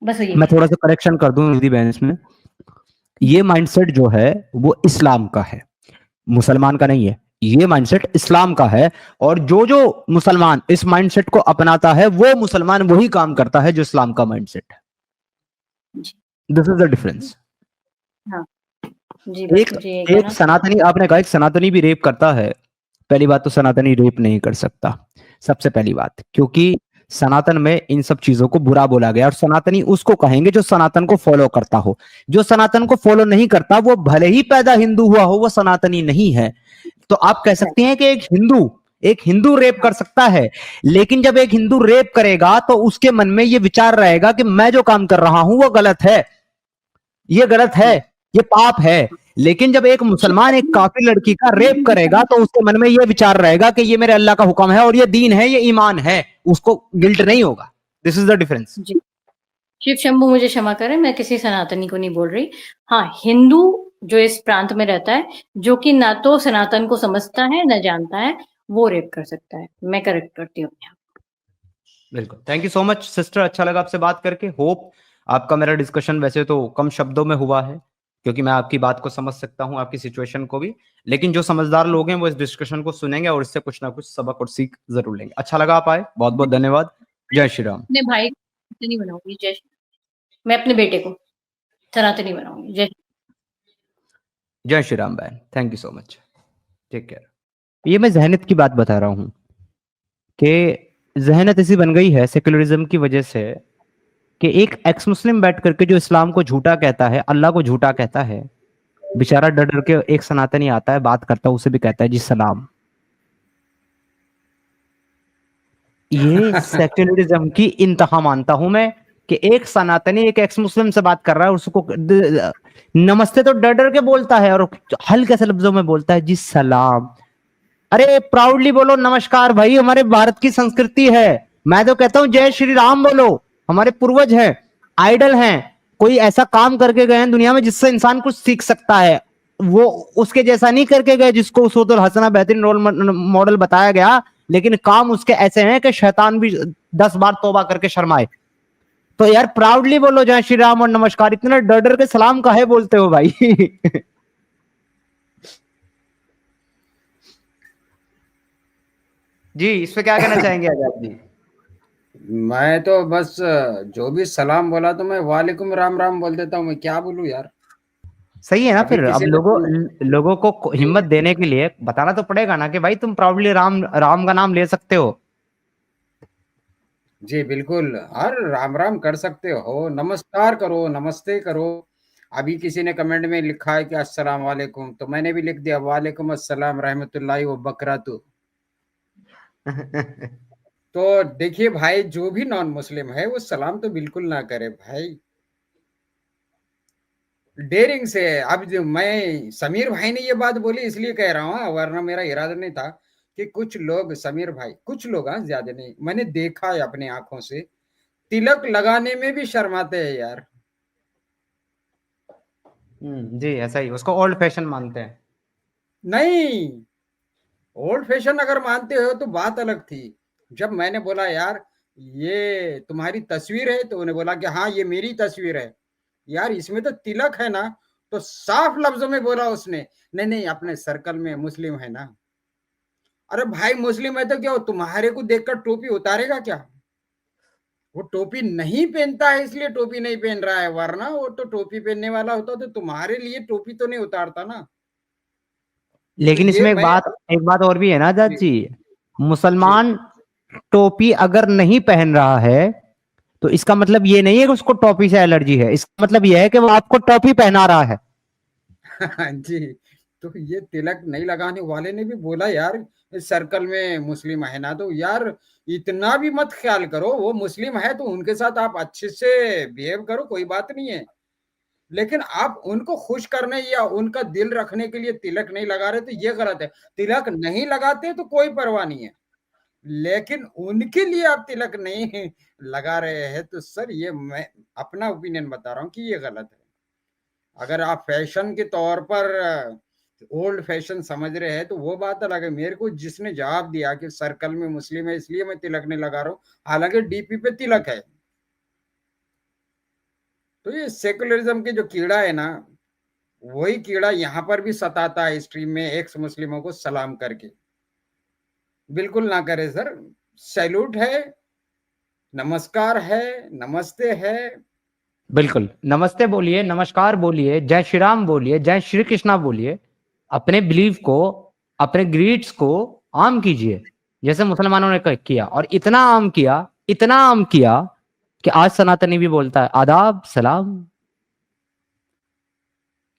बस ये मैं थोड़ा सा करेक्शन कर दूं निधि बहन इसमें, ये माइंडसेट जो है वो इस्लाम का है, मुसलमान का नहीं है। ये माइंडसेट इस्लाम का है, और जो जो मुसलमान इस माइंडसेट को अपनाता है वो मुसलमान वही काम करता है जो इस्लाम का माइंडसेट है। This is the difference. हाँ जी, बस एक मुझे ये एक कहना। सनातनी, आपने कहा एक सनातनी भी रेप करता है। पहली बात तो सनातनी रेप नहीं कर सकता, सबसे पहली बात, क्योंकि सनातन में इन सब चीजों को बुरा बोला गया, और सनातनी उसको कहेंगे जो सनातन को फॉलो करता हो। जो सनातन को फॉलो नहीं करता वो भले ही पैदा हिंदू हुआ हो, वो सनातनी नहीं है। तो आप कह सकते हैं कि एक हिंदू रेप कर सकता है, लेकिन जब एक हिंदू रेप करेगा तो उसके मन में ये विचार रहेगा कि मैं जो काम कर रहा हूं वो गलत है, ये गलत है, ये पाप है। लेकिन जब एक मुसलमान एक काफिर लड़की का रेप करेगा तो उसके मन में ये विचार रहेगा कि ये मेरे अल्लाह का हुक्म है और ये दीन है, ये ईमान है, उसको गिल्ट नहीं होगा। This is the difference. जी, शिव शंभू मुझे क्षमा करें, मैं किसी सनातनी को नहीं बोल रही। हाँ, हिंदू जो इस प्रांत में रहता है, जो कि ना तो सनातन को समझता है ना जानता है, वो रेप कर सकता है। मैं करेक्ट करती हूँ यहाँ। बिल्कुल, thank you so much sister, अच्छा लगा आपसे बात करके। होप आपका मेरा डिस्कशन वैसे तो कम शब्दों में हुआ है, क्योंकि मैं आपकी बात को समझ सकता हूं, आपकी सिचुएशन को भी, लेकिन जो समझदार लोग हैं वो इस डिस्कशन को सुनेंगे और इससे कुछ ना कुछ सबक और सीख जरूर लेंगे। अच्छा लगा आप आए, बहुत बहुत धन्यवाद। जय श्री राम। अपने भाई को नहीं बनाऊंगी, जय श्री राम। मैं अपने बेटे को सनातनी बनाऊंगी। जय श्री राम बहन, thank you so much, take care. ये मैं जहनत की बात बता रहा हूं कि जहनत ऐसी बन गई है सेक्युलरिज्म की वजह से कि एक एक्स मुस्लिम बैठ करके जो इस्लाम को झूठा कहता है, अल्लाह को झूठा कहता है, बेचारा डर डर के एक सनातनी आता है, बात करता है, उसे भी कहता है जी सलाम। ये सेक्युलरिज्म की इंतहा मानता हूं मैं कि एक सनातनी एक एक्स मुस्लिम से बात कर रहा है, उसको नमस्ते तो डर डर के बोलता है और हल्के से लफ्जों में बोलता है जी सलाम। अरे प्राउडली बोलो नमस्कार भाई, हमारे भारत की संस्कृति है। मैं तो कहता हूं जय श्री राम बोलो, हमारे पूर्वज हैं, आइडल हैं, कोई ऐसा काम करके गए हैं दुनिया में जिससे इंसान कुछ सीख सकता है। वो उसके जैसा नहीं करके गए जिसको उसवतुल हसना बेहतरीन रोल मॉडल बताया गया, लेकिन काम उसके ऐसे हैं कि शैतान भी 10 बार तौबा करके शर्माए। तो यार प्राउडली बोलो जय श्री राम और नमस्कार, इतना डर डर के सलाम काहे बोलते हो भाई? जी, इस पे क्या कहना चाहेंगे आजाद जी? मैं तो बस जो भी सलाम बोला तो मैं वालेकुम राम राम बोल देता हूँ। मैं क्या बोलूं यार। सही है ना? अभी फिर अब किसी ने लोगों को हिम्मत देने के लिए बताना तो पड़ेगा ना कि भाई तुम प्राउडली राम राम का नाम ले सकते हो। जी बिल्कुल, हर राम राम कर सकते हो, नमस्कार करो, नमस्ते करो। अभी किसी ने कमेंट में लिखा है कि अस्सलाम वालेकुम, तो मैंने भी लिख दिया वालेकुम अस्सलाम रहमतुल्लाहि व बरकातहू। तो देखिए भाई, जो भी नॉन मुस्लिम है वो सलाम तो बिल्कुल ना करे भाई, डेयरिंग से। अब जो मैं समीर भाई ने ये बात बोली इसलिए कह रहा हूँ, वरना मेरा इरादा नहीं था कि कुछ लोग, समीर भाई, कुछ लोग, हाँ ज्यादा नहीं, मैंने देखा है अपने आंखों से, तिलक लगाने में भी शर्माते हैं यार। जी ऐसा ही, उसको ओल्ड फैशन मानते हैं। नहीं, ओल्ड फैशन अगर मानते हो तो बात अलग थी। जब मैंने बोला यार ये तुम्हारी तस्वीर है, तो उन्हें बोला कि हाँ ये मेरी तस्वीर है। यार इसमें तो तिलक है ना, तो साफ लफ्जों में बोला उसने, नहीं नहीं अपने सर्कल में मुस्लिम है ना। अरे भाई मुस्लिम है तो क्या तुम्हारे को देखकर टोपी उतारेगा क्या? वो टोपी नहीं पहनता है इसलिए टोपी नहीं पहन रहा है, वरना वो तो टोपी पहनने वाला होता तो तुम्हारे लिए टोपी तो नहीं उतारता ना। तो लेकिन ये इसमें मैं एक बात और भी है ना आजाद जी, जी, जी, मुसलमान टोपी अगर नहीं पहन रहा है तो इसका मतलब ये नहीं है कि उसको टोपी से एलर्जी है, इसका मतलब ये है कि वो आपको टोपी पहना रहा है। जी तो ये तिलक नहीं लगाने वाले ने भी बोला यार इस सर्कल में मुस्लिम है ना, तो यार इतना भी मत ख्याल करो, वो मुस्लिम है तो उनके साथ आप अच्छे से बिहेव करो, कोई बात नहीं है। लेकिन आप उनको खुश करने या उनका दिल रखने के लिए तिलक नहीं लगा रहे तो ये गलत है। तिलक नहीं लगाते तो कोई परवाह नहीं है, लेकिन उनके लिए आप तिलक नहीं लगा रहे हैं तो सर ये मैं अपना ओपिनियन बता रहा हूँ कि ये गलत है। अगर आप फैशन के तौर पर ओल्ड फैशन समझ रहे हैं तो वो बात अलग है। मेरे को जिसने जवाब दिया कि सर्कल में मुस्लिम है इसलिए मैं तिलक नहीं लगा रहा हूँ, हालांकि डीपी पे तिलक है, तो ये सेकुलरिज्म की जो कीड़ा है ना, वही कीड़ा यहाँ पर भी सताता है स्ट्रीम में एक्स मुस्लिमों को सलाम करके। बिल्कुल ना करे सर, सैल्यूट है, नमस्कार है, नमस्ते है। बिल्कुल नमस्ते बोलिए, नमस्कार बोलिए, जय श्री राम बोलिए, जय श्री कृष्णा बोलिए। अपने बिलीफ को, अपने ग्रीड्स को आम कीजिए जैसे मुसलमानों ने किया, और इतना आम किया कि आज सनातनी भी बोलता है आदाब सलाम।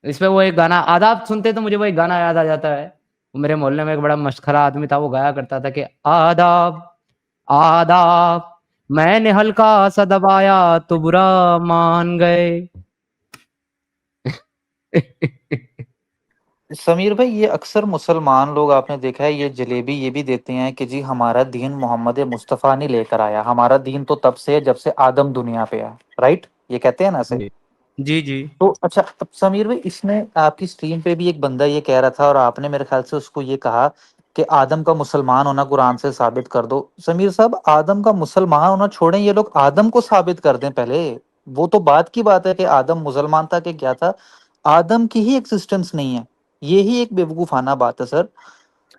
इस पे वो एक गाना, आदाब सुनते तो मुझे वो एक गाना याद आ जाता है। मेरे मोहल्ले में एक बड़ा मशखरा आदमी था, वो गाया करता था कि आदाब आदाब, मैंने हल्का सा दबाया तो बुरा मान गए। समीर भाई, ये अक्सर मुसलमान लोग आपने देखा है ये जलेबी ये भी देते हैं कि जी हमारा दीन मोहम्मद मुस्तफ़ा नहीं लेकर आया, हमारा दीन तो तब से है जब से आदम दुनिया पे आया, राइट? ये कहते हैं ना ऐसे। जी जी। तो अच्छा, अब समीर भाई इसमें आपकी स्क्रीन पे भी एक बंदा ये कह रहा था और आपने मेरे ख्याल से उसको ये कहा कि आदम का मुसलमान होना कुरान से साबित कर दो। समीर साहब, आदम का मुसलमान होना छोड़ें, ये लोग आदम को साबित कर दें पहले। वो तो बात की बात है कि आदम मुसलमान था कि क्या था, आदम की ही एग्जिस्टेंस नहीं है, ये ही एक बेवकूफाना बात है सर।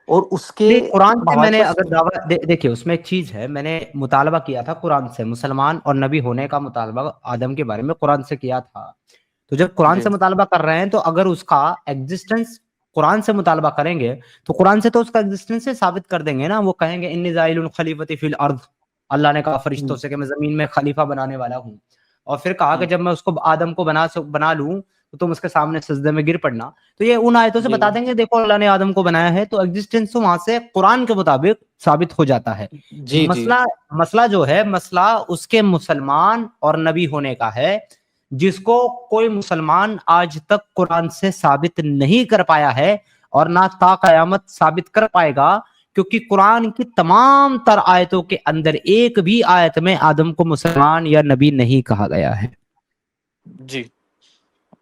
और उसके नहीं, कुरान से हमारे मैंने पास अगर दावा देखिए, उसमें एक चीज है, मैंने मुतालबा किया था कुरान से, मुसलमान और नबी होने का मुतालबा आदम के बारे में कुरान से किया था। तो जब कुरान जी से मुतालबा कर रहे हैं तो अगर उसका एग्जिस्टेंस कुरान से मुतालबा करेंगे तो कुरान से तो उसका एग्जिस्टेंस से साबित कर देंगे ना। वो कहेंगे इन्नी जाइलुल खलीफती फिल अर्द, अल्लाह ने कहा फरिश्तों से कि मैं जमीन में खलीफा बनाने वाला हूँ। और फिर कहा कि जब मैं उसको आदम को बना लूं तो तुम उसके सामने सजदे में गिर पड़ना। तो ये उन आयतों से जी बता देंगे देखो अल्लाह ने आदम को बनाया है, तो एग्जिस्टेंस तो वहां से कुरान के मुताबिक साबित हो जाता है। जी जी मसला जो है, मसला उसके मुसलमान और नबी होने का है, जिसको कोई मुसलमान आज तक कुरान से साबित नहीं कर पाया है और ना ता कयामत साबित कर पाएगा, क्योंकि कुरान की तमाम तर आयतों के अंदर एक भी आयत में आदम को मुसलमान या नबी नहीं कहा गया है। जी,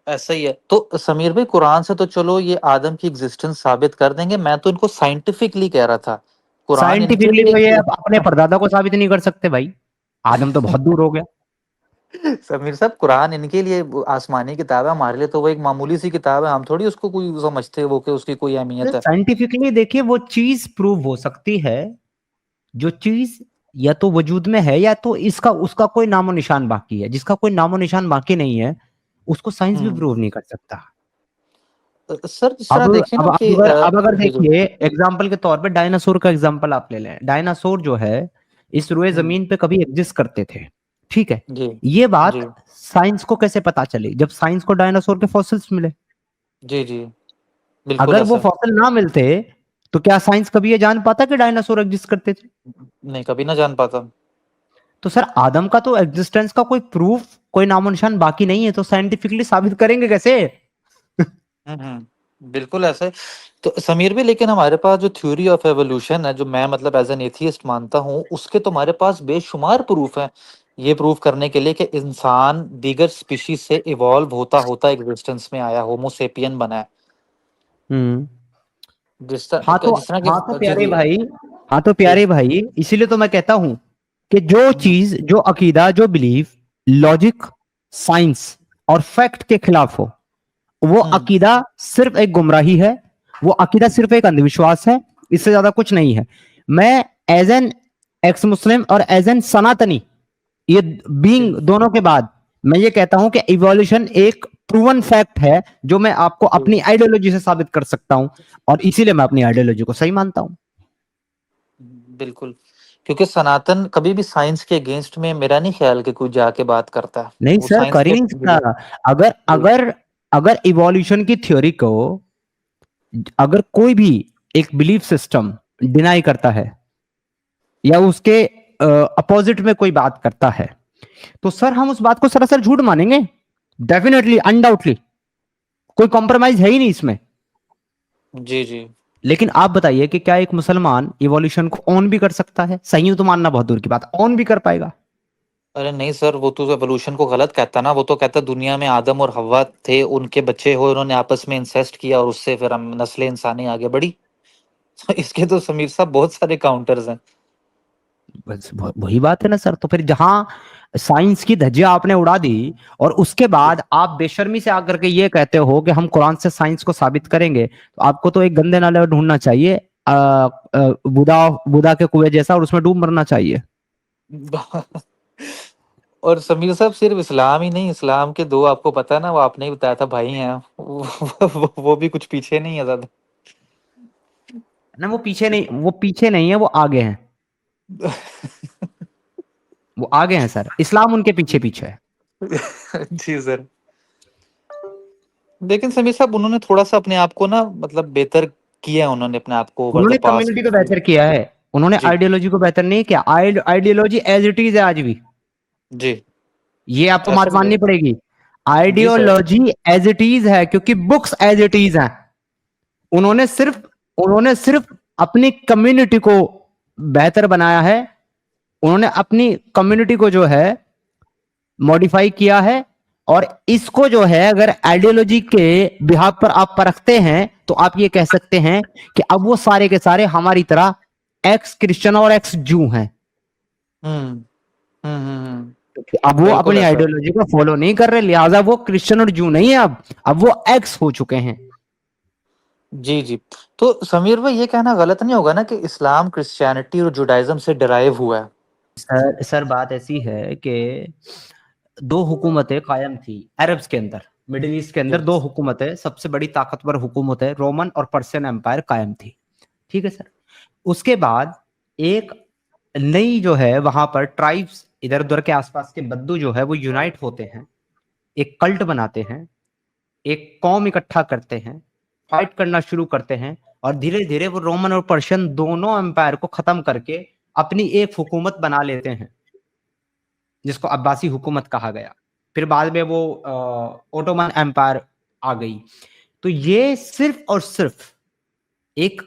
ऐसा ही है। तो समीर भाई, कुरान से तो चलो ये आदम की एग्जिस्टेंस साबित कर देंगे, मैं तो इनको साइंटिफिकली कह रहा था। कुरान इनके साइंटिफिकली लिए तो ये अपने परदादा को साबित नहीं कर सकते भाई, आदम तो बहुत दूर हो गया। समीर साहब, कुरान इनके लिए वो आसमानी किताब है, हमारे लिए तो वो एक मामूली सी किताब है, हम थोड़ी उसको कोई समझते वो कि उसकी कोई अहमियत है। साइंटिफिकली देखिए, वो चीज प्रूव हो सकती है जो चीज या तो वजूद में है या तो इसका उसका कोई नामो निशान बाकी है। जिसका कोई नामो निशान बाकी नहीं है उसको साइंस भी प्रूव नहीं कर सकता। सर जिस तरह देखिए ना कि अब अगर जी जी देखिए एग्जाम्पल के तौर पे डायनासोर का एग्जाम्पल आप ले लें। डायनासोर जो है इस रुए जमीन पे कभी एग्जिस्ट करते थे, ठीक है। जी ये बात जी साइंस को कैसे पता चली? जब साइंस को डायनासोर के फॉसिल्स मिले। जी जी, बिल्कुल अगर वो ऐसा। फॉसिल ना मिलते तो क्या साइंस कभी ये जान पाता कि डायनासोर एग्जिस्ट करते थे? नहीं, कभी ना जान पाता। तो सर आदम का तो एग्जिस्टेंस का कोई प्रूफ, कोई नामो निशान बाकी नहीं है, तो साइंटिफिकली साबित करेंगे कैसे? बिल्कुल ऐसा है। तो समीर भी, लेकिन हमारे पास जो थ्योरी ऑफ एवोल्यूशन है, जो मैं मतलब एज एन एथियस्ट मानता हूँ, उसके तो हमारे पास बेशुमार प्रूफ है ये प्रूव करने के लिए कि इंसान दीगर स्पीशीज से इवॉल्व होता होता एग्जिस्टेंस में आया, होमो सेपियन बना है। जिस तरह हाँ तो कि जी प्यारे जी भाई, हाँ तो प्यारे भाई, इसीलिए तो मैं कहता हूं कि जो चीज, जो अकीदा, जो बिलीफ लॉजिक, साइंस और फैक्ट के खिलाफ हो, वो अकीदा सिर्फ एक गुमराही है, वो अकीदा सिर्फ एक अंधविश्वास है, इससे ज्यादा कुछ नहीं है। मैं एज एन एक्स मुस्लिम और एज एन सनातनी, ये बीइंग दोनों के बाद मैं ये कहता हूं कि इवोल्यूशन एक प्रूवन फैक्ट है जो मैं आपको अपनी आइडियोलॉजी से साबित कर सकता हूं, और इसीलिए मैं अपनी आइडियोलॉजी को सही मानता हूं। बिल्कुल, क्योंकि सनातन कभी भी साइंस के अगेंस्ट में मेरा नहीं ख्याल कि कोई जाके बात करता है। नहीं वो सर, साइंस कर ही के नहीं सकता। अगर अगर अगर इवोल्यूशन की थ्योरी को अगर कोई भी एक बिलीफ सिस्टम डिनाई करता है या उसके अपोजिट में कोई बात करता है, तो सर हम उस बात को सरासर झूठ मानेंगे, डेफिनेटली, अनडाउटली, कोई कॉम्प्रोमाइज है ही नहीं इसमें। जी जी। लेकिन आप बताइए कि क्या एक मुसलमान इवोल्यूशन को ऑन भी कर सकता है? सही तो मानना बहुत दूर की बात, ऑन भी कर पाएगा? अरे नहीं सर, वो तो एवोल्यूशन को गलत कहता ना। वो तो कहता दुनिया में आदम और हव्वा थे, उनके बच्चे हुए, उन्होंने आपस में इंसेस्ट किया और उससे फिर हम नस्ल इंसानी आगे बढ़ी। तो इसके तो समीर साहब बहुत सारे काउंटर्स हैं। बस वही बात है ना सर। तो फिर जहां साइंस की धज्जियां आपने उड़ा दी और उसके बाद आप बेशर्मी से आकर के ये कहते हो कि हम कुरान से साइंस को साबित करेंगे, तो आपको तो एक गंदे नाले में ढूंढना चाहिए, बुदा बुदा के कुएं जैसा, और उसमें डूब मरना चाहिए। और समीर साहब सिर्फ इस्लाम ही नहीं, इस्लाम के दो आपको पता है ना, वो आपने ही बताया था भाई हैं, वो भी कुछ पीछे नहीं है ज्यादा। ना वो पीछे नहीं, वो पीछे नहीं है, वो आगे हैं, वो आगे हैं सर। इस्लाम उनके पीछे पीछे है। जी सर। लेकिन समीर साहब उन्होंने थोड़ा सा अपने आप को ना मतलब बेहतर किया है, उन्होंने अपने आप को ओवर उन्होंने द पास्ट। कम्युनिटी को बेहतर किया है, उन्होंने जी आइडियोलॉजी को बेहतर नहीं किया। आइडियोलॉजी एज इट इज है आज भी, जी। ये आपको ऐसा बात भी है। माननी पड़ेगी। जी sir. Ideology as it is है, क्योंकि बुक्स एज इट इज हैं। उन्होंने सिर्फ अपनी कम्युनिटी को बेहतर बनाया है, उन्होंने अपनी कम्युनिटी को जो है मॉडिफाई किया है। और इसको जो है अगर आइडियोलॉजी के बिहाफ पर आप परखते हैं तो आप ये कह सकते हैं कि अब वो सारे के सारे हमारी तरह एक्स क्रिश्चियन और एक्स जू हैं। हम्म हम्म। अब वो बिल्कुल अपनी ऐसा। आइडियोलॉजी को फॉलो नहीं कर रहे, लिहाजा वो क्रिश्चियन और जू नहीं है, अब वो एक्स हो चुके हैं। जी जी। तो समीर भाई ये कहना गलत नहीं होगा ना कि इस्लाम क्रिश्चियनिटी और जुडाइज्म से डिराइव हुआ है? सर बात ऐसी है कि दो हुकूमतें कायम थी अरब्स के अंदर, मिडिल ईस्ट के अंदर जी दो हुकूमतें, सबसे बड़ी ताकतवर हुकूमत है रोमन और पर्शियन एम्पायर कायम थी। ठीक है सर। उसके बाद एक नई जो है वहां पर ट्राइब्स, इधर उधर के आसपास के बद्दू जो है वो यूनाइट होते हैं, एक कल्ट बनाते हैं, एक कौम इकट्ठा करते हैं, फाइट करना शुरू करते हैं, और धीरे धीरे वो रोमन और पर्शियन दोनों एम्पायर को खत्म करके अपनी एक हुकूमत बना लेते हैं, जिसको अब्बासी हुकूमत कहा गया। फिर बाद में वो ओटोमन एम्पायर आ गई। तो ये सिर्फ और सिर्फ एक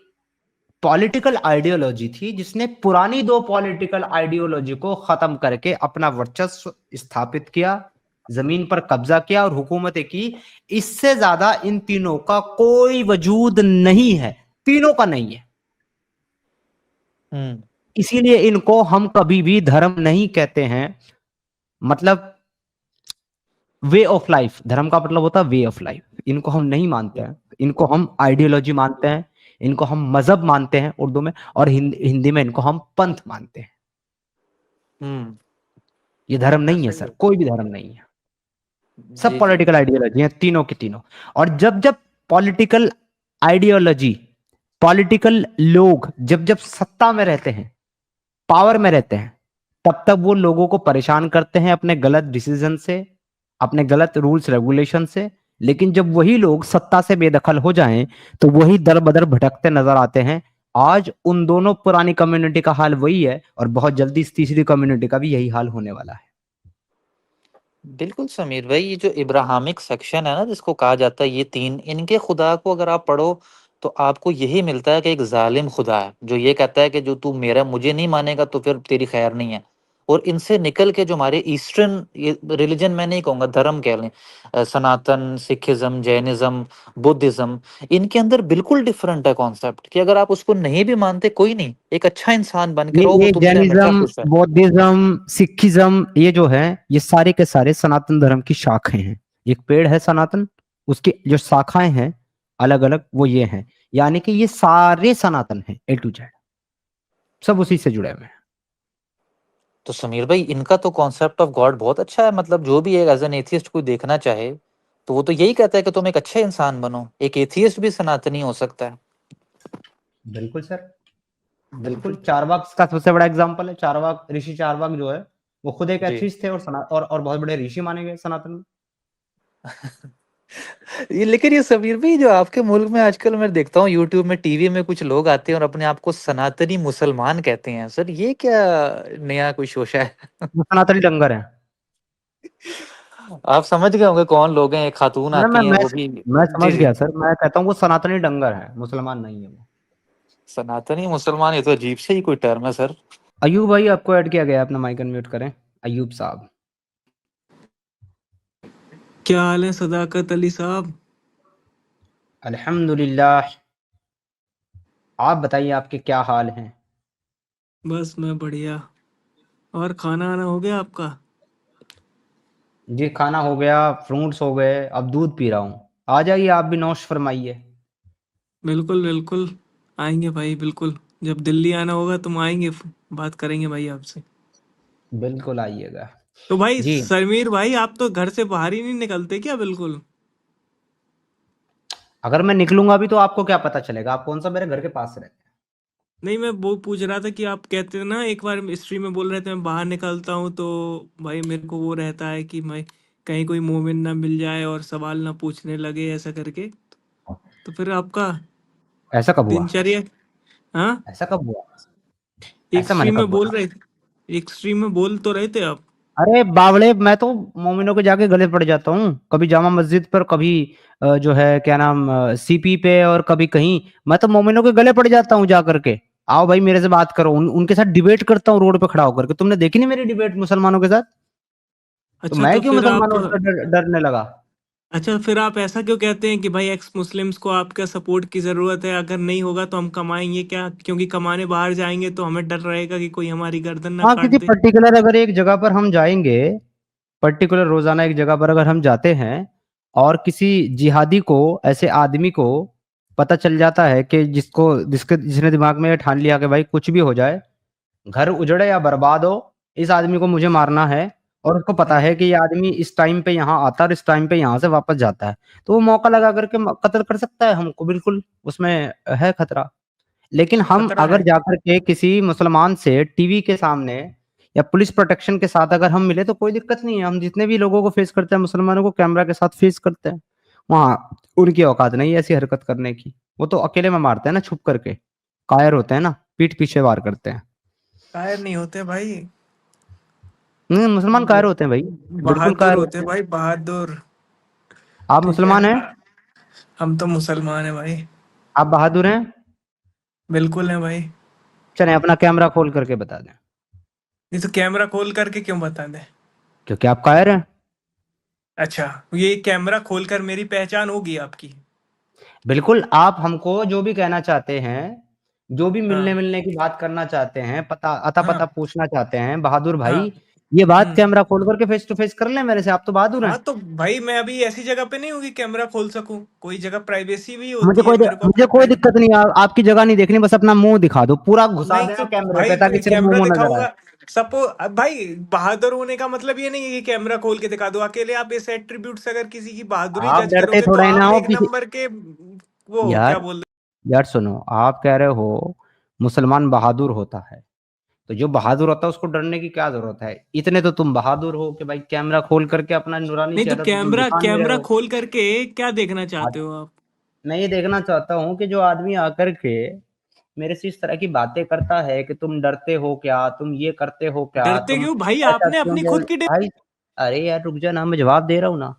पॉलिटिकल आइडियोलॉजी थी जिसने पुरानी दो पॉलिटिकल आइडियोलॉजी को खत्म करके अपना वर्चस्व स्थापित किया, जमीन पर कब्जा किया और हुकूमतें की। इससे ज्यादा इन तीनों का कोई वजूद नहीं है, तीनों का नहीं है। हम्म। इसीलिए इनको हम कभी भी धर्म नहीं कहते हैं। मतलब वे ऑफ लाइफ, धर्म का मतलब होता है वे ऑफ लाइफ, इनको हम नहीं मानते हैं, इनको हम आइडियोलॉजी मानते हैं, इनको हम मजहब मानते हैं उर्दू में, और हिंदी में इनको हम पंथ मानते हैं। हम्म। ये धर्म नहीं है ऐसा ही सर, है। कोई भी धर्म नहीं है, सब जी जी। पॉलिटिकल आइडियोलॉजी है तीनों की तीनों। और जब जब पॉलिटिकल आइडियोलॉजी, पॉलिटिकल लोग जब जब सत्ता में रहते हैं, पावर में रहते हैं, तब तब वो लोगों को परेशान करते हैं अपने गलत डिसीजन से, अपने गलत रूल्स रेगुलेशन से। लेकिन जब वही लोग सत्ता से बेदखल हो जाएं तो वही दर बदर भटकते नजर आते हैं। आज उन दोनों पुरानी कम्युनिटी का हाल वही है, और बहुत जल्दी इस तीसरी कम्युनिटी का भी यही हाल होने वाला है। बिल्कुल समीर भाई, ये जो इब्राहिमिक सेक्शन है ना जिसको कहा जाता है, ये तीन, इनके खुदा को अगर आप पढ़ो तो आपको यही मिलता है कि एक जालिम खुदा है जो ये कहता है कि जो तू मेरा मुझे नहीं मानेगा तो फिर तेरी खैर नहीं है। और इनसे निकल के जो हमारे ईस्टर्न, ये रिलीजन मैं नहीं कहूंगा, धर्म कह लें, सनातन, सिखिज्म, जैनिज्म, बुद्धिज्म, इनके अंदर बिल्कुल डिफरेंट है कॉन्सेप्ट कि अगर आप उसको नहीं भी मानते कोई नहीं, एक अच्छा इंसान बन के रहो, वो ये तुमसे हमेशा जैनिज्म, खुश है। बौद्धिज्म, सिखिज्म, ये जो है ये सारे के सारे सनातन धर्म की शाखाएं हैं। एक पेड़ है सनातन, उसकी जो शाखाएं हैं अलग अलग वो ये हैं। यानी कि ये सारे सनातन हैं, ए टू जेड, सब उसी से जुड़े हुए हैं। तो समीर भाई इनका तो कॉन्सेप्ट ऑफ गॉड बहुत अच्छा है। मतलब जो भी एक एज एन एथियस्ट कोई देखना चाहे तो वो तो यही कहता है कि तुम एक अच्छे इंसान बनो। एक एथियस्ट भी सनातनी हो सकता है। बिल्कुल सर, बिल्कुल। चारवाक का सबसे बड़ा एग्जांपल है, चारवाक ऋषि चारवाक जो है वो खुद एक जी। एथिस्ट थे और बहुत बड़े ऋषि माने गए सनातन में। ये लेकिन ये समीर भाई जो आपके मुल्क में आजकल मैं देखता हूँ यूट्यूब में टीवी में कुछ लोग आते हैं और अपने आप को सनातनी मुसलमान कहते हैं सर, ये क्या नया कोई शोशा है? वो सनातनी डंगर है। आप समझ गए होंगे कौन लोग हैं, एक खातून मैं मैं आती हैं मैं वो भी। मैं जी समझ जी। गया सर, मैं कहता हूँ वो सनातनी डंगर है, मुसलमान नहीं है वो। सनातनी मुसलमान, ये तो अजीब से ही कोई टर्म है सर। अयूब भाई आपको ऐड किया गया है, अपना माइक अनम्यूट करें, अयूब साहब। क्या हाल है सदाकत अली साहब? अल्हम्दुलिल्लाह, आप बताइए आपके क्या हाल हैं? बस मैं बढ़िया। और खाना आना हो गया आपका? जी खाना हो गया, फ्रूट्स हो गए, अब दूध पी रहा हूँ। आ जाइए आप भी, नौश फरमाइए। बिल्कुल बिल्कुल, आएंगे भाई बिल्कुल। जब दिल्ली आना होगा तुम आएंगे, बात करेंगे भाई आपसे। बिल्कुल आइएगा। तो भाई जी समीर भाई, आप तो घर से बाहर ही नहीं निकलते क्या बिल्कुल? अगर मैं निकलूंगा भी तो आपको क्या पता चलेगा? आप कौन सा मेरे घर के पास रहते हैं? नहीं, मैं वो पूछ रहा था कि आप कहते थे ना, एक बार स्ट्रीम में बोल रहे थे मैं बाहर निकलता हूँ, तो भाई मेरे को वो रहता है कि मैं कहीं कोई मोमिन ना मिल जाए और सवाल ना पूछने लगे ऐसा करके। तो फिर आपका ऐसा कब हुआ? दिनचर्या। हाँ, ऐसा कब हुआ? एक ऐसा मैंने स्ट्रीम कब में बोल बोला? रहे थे, एक स्ट्रीम में बोल तो रहे थे आप। अरे बावड़े, मैं तो मोमिनों के जाके गले पड़ जाता हूँ, कभी जामा मस्जिद पर, कभी जो है क्या नाम सीपी पे, और कभी कहीं। मैं तो मोमिनों के गले पड़ जाता हूँ जा करके। आओ भाई मेरे से बात करो, उनके साथ डिबेट करता हूँ रोड पे खड़ा होकर के। तुमने देखी नहीं मेरी डिबेट मुसलमानों के साथ? तो अच्छा मैं तो क्यों फिर आप मुसलमानों से डरने लगा? अच्छा फिर आप ऐसा क्यों कहते हैं कि भाई एक्स मुस्लिम्स को आपका सपोर्ट की ज़रूरत है, अगर नहीं होगा तो हम कमाएंगे क्या? क्योंकि कमाने बाहर जाएंगे तो हमें डर रहेगा कि कोई हमारी गर्दन ना हाँ, काट किसी दे। पर्टिकुलर अगर एक जगह पर हम जाएंगे, पर्टिकुलर रोजाना एक जगह पर अगर हम जाते हैं, और किसी जिहादी को, ऐसे आदमी को पता चल जाता है कि जिसने दिमाग में ये ठान लिया कि भाई कुछ भी हो जाए, घर उजड़े या बर्बाद हो, इस आदमी को मुझे मारना है, और उसको पता हाँ, है कि ये आदमी इस टाइम पे यहाँ आता है और इस टाइम पे यहाँ से वापस जाता है, तो वो मौका लगा करके कत्ल कर सकता है हमको, बिल्कुल उसमें है खतरा। लेकिन हम खतरा अगर है। जाकर के किसी मुसलमान से टीवी के सामने या पुलिस प्रोटेक्शन के साथ अगर हम मिले तो कोई दिक्कत नहीं है। हम जितने भी लोगों को फेस करते हैं, मुसलमानों को कैमरा के साथ फेस करते हैं। वहाँ उनकी औकात नहीं है ऐसी हरकत करने की। वो तो अकेले में मारते हैं ना, छुप करके। कायर होते हैं ना, पीठ पीछे वार करते हैं। कायर नहीं होते भाई, मुसलमान कायर होते हैं भाई, बिल्कुल बहादुर कायर होते होते हैं हैं। भाई, बहादुर। आप ठीक है, मुसलमान हैं? हम तो मुसलमान हैं भाई। आप बहादुर हैं? बिल्कुल है भाई। चलें अपना कैमरा खोल करके बता दें। ये तो कैमरा खोल करके क्यों बता दें? क्योंकि आप कायर हैं। अच्छा, ये कैमरा खोलकर मेरी पहचान होगी आपकी? बिल्कुल, आप हमको जो भी कहना चाहते हैं, जो भी हाँ मिलने-मिलने की बात करना चाहते हैं, अता-पता हाँ पूछना चाहते हैं, बहादुर हाँ। भाई, ये बात हम्म। कैमरा खोल करके फेस टू फेस कर लें मेरे से, आप तो बहादुर हाँ हैं। तो भाई मैं अभी ऐसी जगह पे नहीं हूँ कि कैमरा खोल सकूं, कोई जगह प्राइवेसी भी होती है, मेरे को मुझे अपनी कोई दिक्कत नहीं, आपकी जगह नहीं देखनी, बस अपना मुँह दिखा दो, पूरा घुसा नहीं देना तो कैमरे भाई पे ताकि सिर्फ कैमरा मुँह नज़र आए। दिखाऊंगा। सपो भाई, बहादुर होने का मतलब ये नहीं है कि कैमरा खोल के दिखा दो। अकेले आप इस एट्रीब्यूट से अगर किसी की बहादुरी आप जज डरते करोगे तो थोड़ा ही ना आप हो एक किसी। नंबर के वो हो, क्या यार बोल यार सुनो, आप कह रहे हो मुसलमान बहादुर होता है, तो जो बहादुर होता है उसको डरने की क्या ज़रूरत है? इतने तो तुम बहादुर हो कि भाई कैमरा खोल करके अपना नूरानी नहीं तो चेहरा तो तुम कैमरा दिखा नहीं रहे कैमरा हो। खोल करके क्या देखना चाहते आज हो आप? मैं ये देखना चाहता हूँ कि जो आदमी आकर के मेरे से इस तरह की बातें करता है कि तुम डरते हो क्या? तुम ये करते हो क्या? डरते तुम क्यों भाई? ऐसा आपने क्यों अपनी बोल खुद की भाई? अरे यार रुक जा ना, मैं जवाब दे रहा हूँ ना।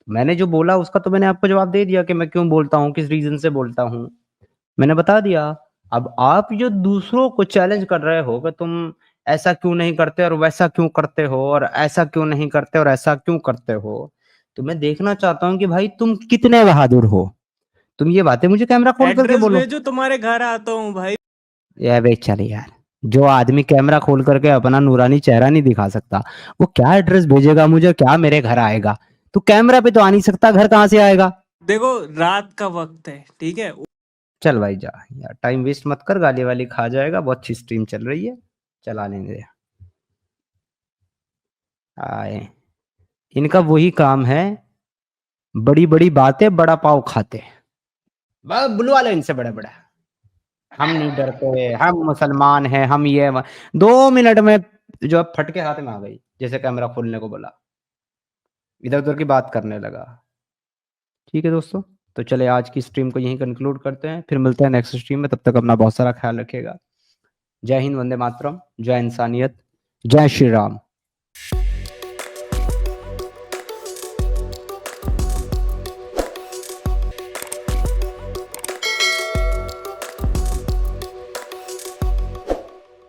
मैंने जो बोला उसका तो मैंने आपको जवाब दे दिया कि मैं क्यों बोलता हूँ, किस रीज़न से बोलता हूँ। मैंने बता दिया। अब आप जो दूसरों को चैलेंज कर रहे हो कि तुम ऐसा क्यों नहीं करते और वैसा क्यों करते हो, और ऐसा क्यों नहीं करते और ऐसा क्यों करते हो, तो मैं देखना चाहता हूँ कि भाई तुम कितने बहादुर हो। तुम ये बातें मुझे कैमरा खोल करके एड्रेस बोलो। भेजो, तुम्हारे घर आता हूँ भाई। ये बे चल यार, जो आदमी कैमरा खोल करके अपना नूरानी चेहरा नहीं दिखा सकता, वो क्या एड्रेस भेजेगा मुझे, क्या मेरे घर आएगा? तू कैमरा पे तो आ नहीं सकता, घर कहाँ से आएगा? देखो, रात का वक्त है, ठीक है। चल भाई जा यार, टाइम वेस्ट मत कर, गाली वाली खा जाएगा, बहुत अच्छी स्ट्रीम चल रही है, चला लेने दे। आए, इनका वही काम है, बड़ी बड़ी बातें बड़ा पाव खाते। बुलवा लो इनसे बड़े बड़े। हम नहीं डरते, हम मुसलमान हैं, हम ये 2 मिनट में जो है फटके हाथ में आ गई, जैसे कैमरा खोलने को बोला, इधर उधर की बात करने लगा। ठीक है दोस्तों, तो चले आज की स्ट्रीम को यहीं कंक्लूड करते हैं, फिर मिलते हैं नेक्स्ट स्ट्रीम में। तब तक अपना बहुत सारा ख्याल रखिएगा। जय हिंद, वंदे मातरम, जय इंसानियत, जय श्री राम।